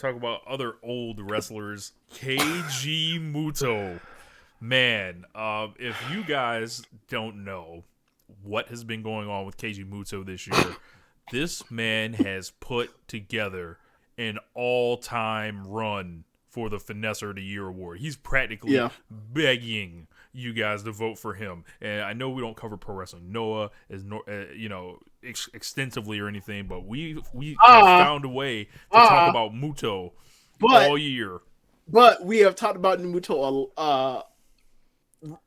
talk about other old wrestlers. KG Muto. Man, if you guys don't know what has been going on with KG Muto this year, this man has put together an all-time run for the Finesser of the Year award. He's practically begging you guys to vote for him. And I know we don't cover Pro Wrestling Noah as extensively or anything, but we have found a way to talk about Muto all year. But we have talked about Muto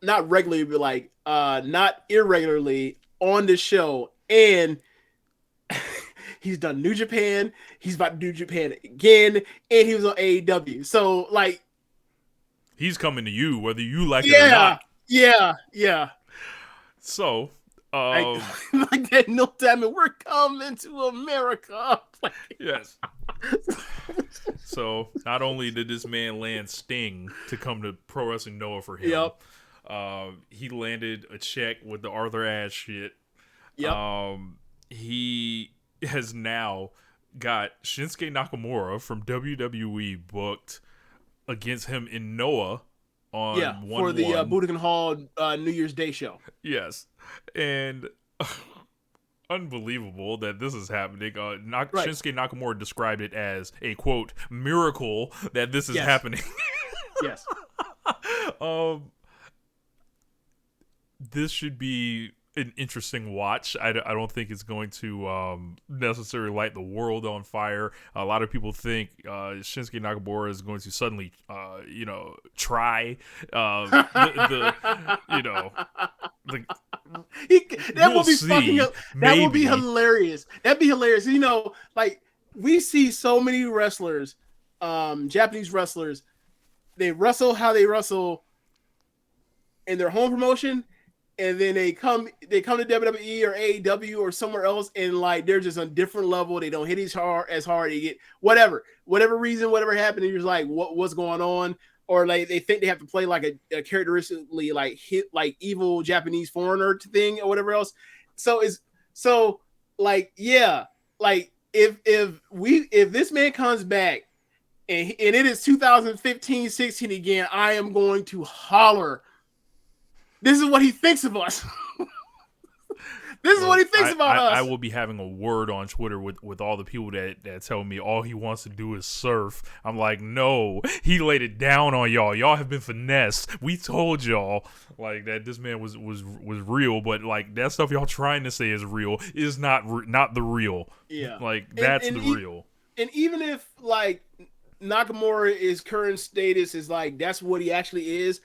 not regularly, but like not irregularly on the show, and he's done New Japan. He's about to do Japan again, and he was on AEW. So like, he's coming to you whether you like it or not. Yeah. So, like that. No damn it, we're coming to America. Yes. So not only did this man land Sting to come to Pro Wrestling Noah for him, he landed a check with the Arthur Ashe shit. He has now got Shinsuke Nakamura from WWE booked against him in Noah on 1-1. For the Budokan Hall New Year's Day show. Yes. And unbelievable that this is happening. Shinsuke Nakamura described it as a, quote, miracle that this is happening. Yes. This should be an interesting watch. I don't think it's going to necessarily light the world on fire. A lot of people think Shinsuke Nakamura is going to suddenly, try that will be hilarious. That'd be hilarious. You know, like we see so many wrestlers, Japanese wrestlers, they wrestle how they wrestle in their home promotion, and then they come to WWE or AEW or somewhere else, and like they're just on a different level. They don't hit as hard. They get whatever reason, whatever happened. And you're like, what's going on? Or like they think they have to play like a characteristically like hit like evil Japanese foreigner thing or whatever else. So if this man comes back and it is 2015-16 again, I am going to holler. This is what he thinks of us. This is what he thinks about us. I will be having a word on Twitter with all the people that tell me all he wants to do is surf. I'm like, no, he laid it down on y'all. Y'all have been finessed. We told y'all like that this man was real, but like that stuff y'all trying to say is real is not the real. Yeah, like that's the real. And even if like Nakamura's current status is like that's what he actually is,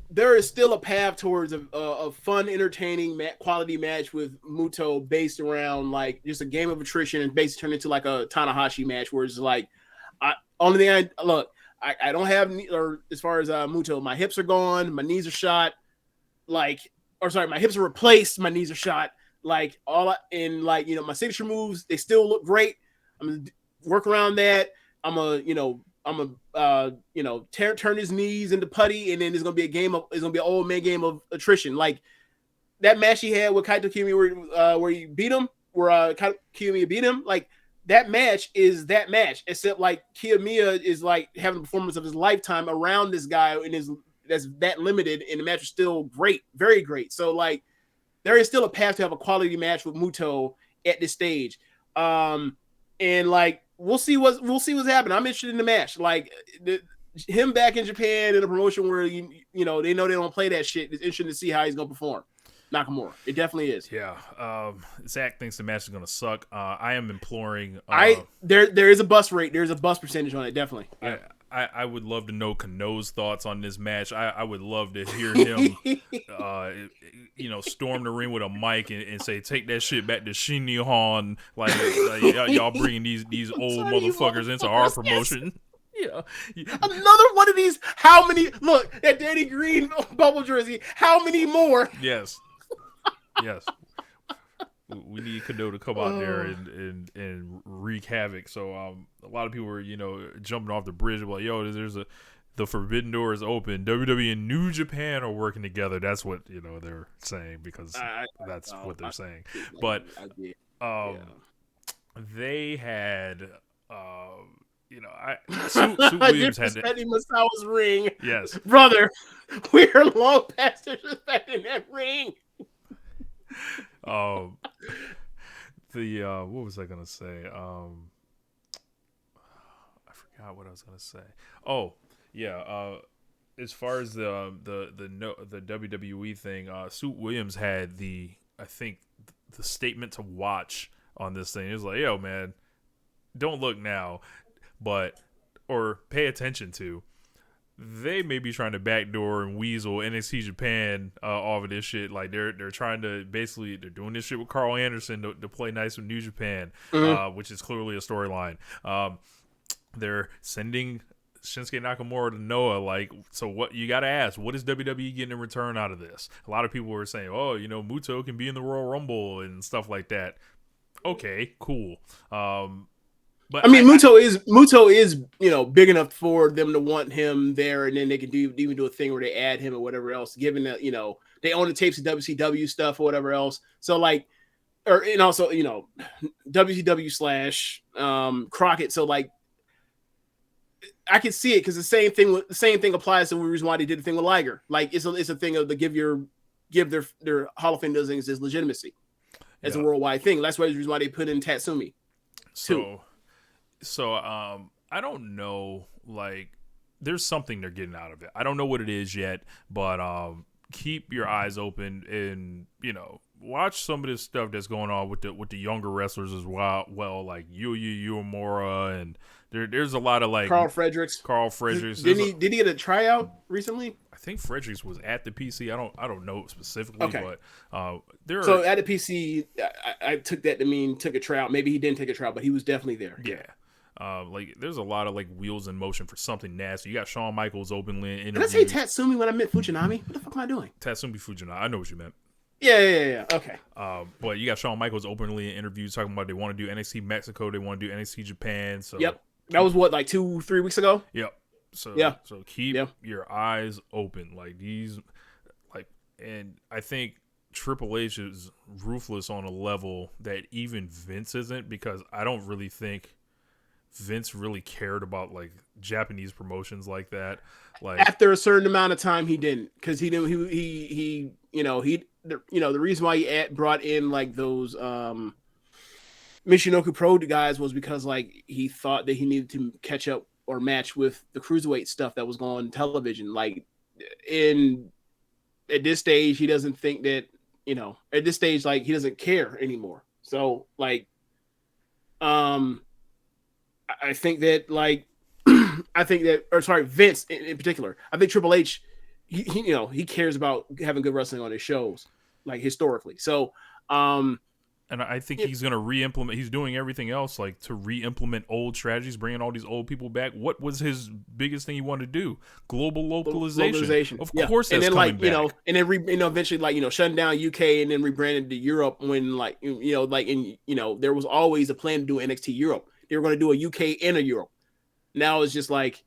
there is still a path towards a fun, entertaining, quality match with Muto based around like just a game of attrition and basically turn into like a Tanahashi match where it's like, I don't have, or as far as Muto, my hips are gone, my knees are shot, my hips are replaced, my knees are shot, my signature moves, they still look great. I'm gonna work around that. Turn his knees into putty, and then it's gonna be an old man game of attrition. Like that match he had with Kaito Kiyomiya where he beat him, where Kaito Kiyomiya beat him. Like that match is that match, except like Kiyomiya is like having the performance of his lifetime around this guy, and that's that limited, and the match is still great, very great. So like there is still a path to have a quality match with Muto at this stage. And like we'll see what's happening. I'm interested in the match. Like him back in Japan in a promotion where they know they don't play that shit. It's interesting to see how he's gonna perform. Nakamura, it definitely is. Yeah. Zach thinks the match is gonna suck. I am imploring. There is a bust rate. There's a bust percentage on it. Definitely. Yeah. I would love to know Kano's thoughts on this match. I would love to hear him, storm the ring with a mic and say, "Take that shit back to Shin Nihon." Like y'all bringing these old motherfuckers into our promotion. Yeah. Another one of these. How many? Look, that Danny Green bubble jersey. How many more? Yes. We need Kano to come out there and wreak havoc. So a lot of people were jumping off the bridge like, yo, the forbidden door is open. WWE and New Japan are working together. That's what they're saying because that's what they're saying. But they had Sue You're Williams had that. disrespecting Masawa's ring, Yes. brother. We're long past disrespecting that ring. What was I gonna say? I forgot what I was gonna say. Oh, yeah. As far as the WWE thing, Sue Williams had I think the statement to watch on this thing. It was like, yo, man, don't look now, or pay attention to. They may be trying to backdoor and weasel NXT Japan off of this shit. Like they're trying to basically they're doing this shit with Carl Anderson to play nice with New Japan, which is clearly a storyline. They're sending Shinsuke Nakamura to Noah. Like, so what you got to ask? What is WWE getting in return out of this? A lot of people were saying, oh, Muto can be in the Royal Rumble and stuff like that. Okay, cool. But I mean, Muto is big enough for them to want him there, and then they can even do a thing where they add him or whatever else, given that they own the tapes of WCW stuff or whatever else. So like, and also WCW / Crockett. So like, I can see it because the same thing applies to the reason why they did the thing with Liger. Like it's a thing of the give their Hall of Fame things as legitimacy as a worldwide thing. That's why the reason why they put in Tatsumi. So I don't know, like there's something they're getting out of it. I don't know what it is yet, but keep your eyes open and watch some of this stuff that's going on with the younger wrestlers as well, like Yuya Uemura, and there's a lot of like Carl Fredericks. Did he get a tryout recently? I think Fredericks was at the PC. I don't know specifically, but so at the PC, I took that to mean took a tryout. Maybe he didn't take a tryout, but he was definitely there. Yeah. Like there's a lot of like wheels in motion for something nasty. You got Shawn Michaels openly in interviews. Did I say Tatsumi when I meant Fujinami? What the fuck am I doing? Tatsumi Fujinami. I know what you meant. Yeah. Okay. But you got Shawn Michaels openly in interviews talking about they want to do NXT Mexico, they want to do NXT Japan. So that was what, like 2-3 weeks ago. Yep. So keep your eyes open. Like these, and I think Triple H is ruthless on a level that even Vince isn't, because I don't really think Vince really cared about like Japanese promotions like that. Like after a certain amount of time, he didn't, because he didn't. The reason why he brought in like those Michinoku Pro guys was because like he thought that he needed to catch up or match with the cruiserweight stuff that was going on television. Like at this stage, he doesn't think that at this stage, like he doesn't care anymore. So like, I think that like, Vince in particular, I think Triple H, he cares about having good wrestling on his shows, like historically. So, and I think he's going to re-implement. He's doing everything else like to re-implement old strategies, bringing all these old people back. What was his biggest thing he wanted to do? Global localization. Of course, that's and then coming back. And then eventually like shutting down UK and then rebranded to Europe when like there was always a plan to do NXT Europe. They were going to do a UK and a Europe. Now it's just like,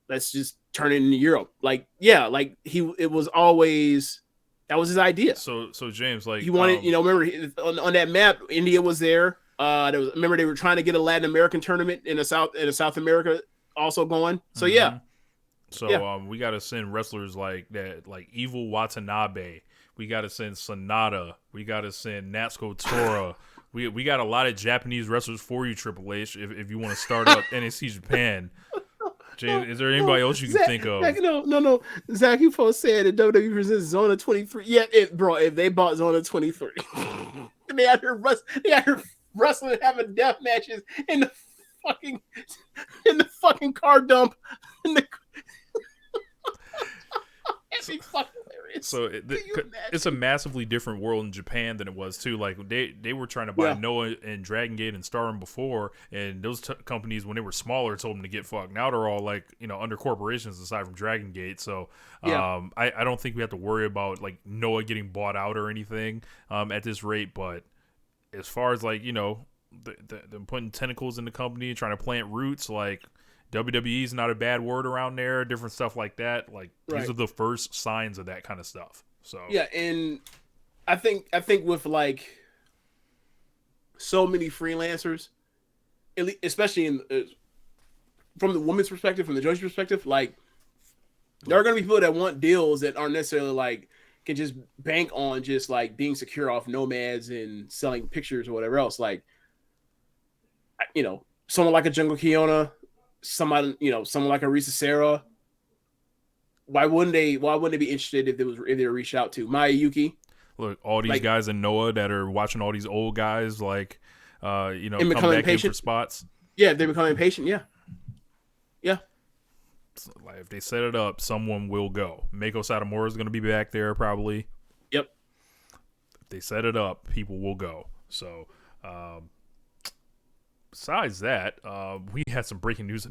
let's just turn it into Europe. Like it was always. That was his idea. So James, like he wanted, remember on that map, India was there. Remember they were trying to get a Latin American tournament in South America also going. So we got to send wrestlers like that, like Evil Watanabe. We got to send Sonata. We got to send Natsuko Tora. we got a lot of Japanese wrestlers for you, Triple H. If you want to start up NXT Japan. James, is there anybody else you can think of? No. Zach, you folks said that WWE presents Zona 23. Yeah, if they bought Zona 23, they had her wrestling, having death matches in the fucking car dump. That'd be fucking hilarious. So it's a massively different world in Japan than it was too. Like they were trying to buy Noah and Dragon Gate and Stardom before, and those companies when they were smaller told them to get fucked. Now they're all like under corporations aside from Dragon Gate. So I don't think we have to worry about like Noah getting bought out or anything at this rate. But as far as like them putting tentacles in the company, trying to plant roots, like WWE is not a bad word around there, different stuff like that. Like these are the first signs of that kind of stuff. So and I think with like so many freelancers, especially from the women's perspective, from the Joshi perspective, like there are going to be people that want deals that aren't necessarily like can just bank on just like being secure off nomads and selling pictures or whatever else. Like, someone like a Jungle Kiona, someone like a Risa Sarah. Why wouldn't they be interested if they were reached out to Maya Yuki? Look, all these guys in Noah that are watching all these old guys come back impatient. in for spots. Yeah, they become impatient. Yeah. So, like, if they set it up, someone will go. Mako Satomura is going to be back there probably. Yep. If they set it up, people will go. So, besides that, we had some breaking news in the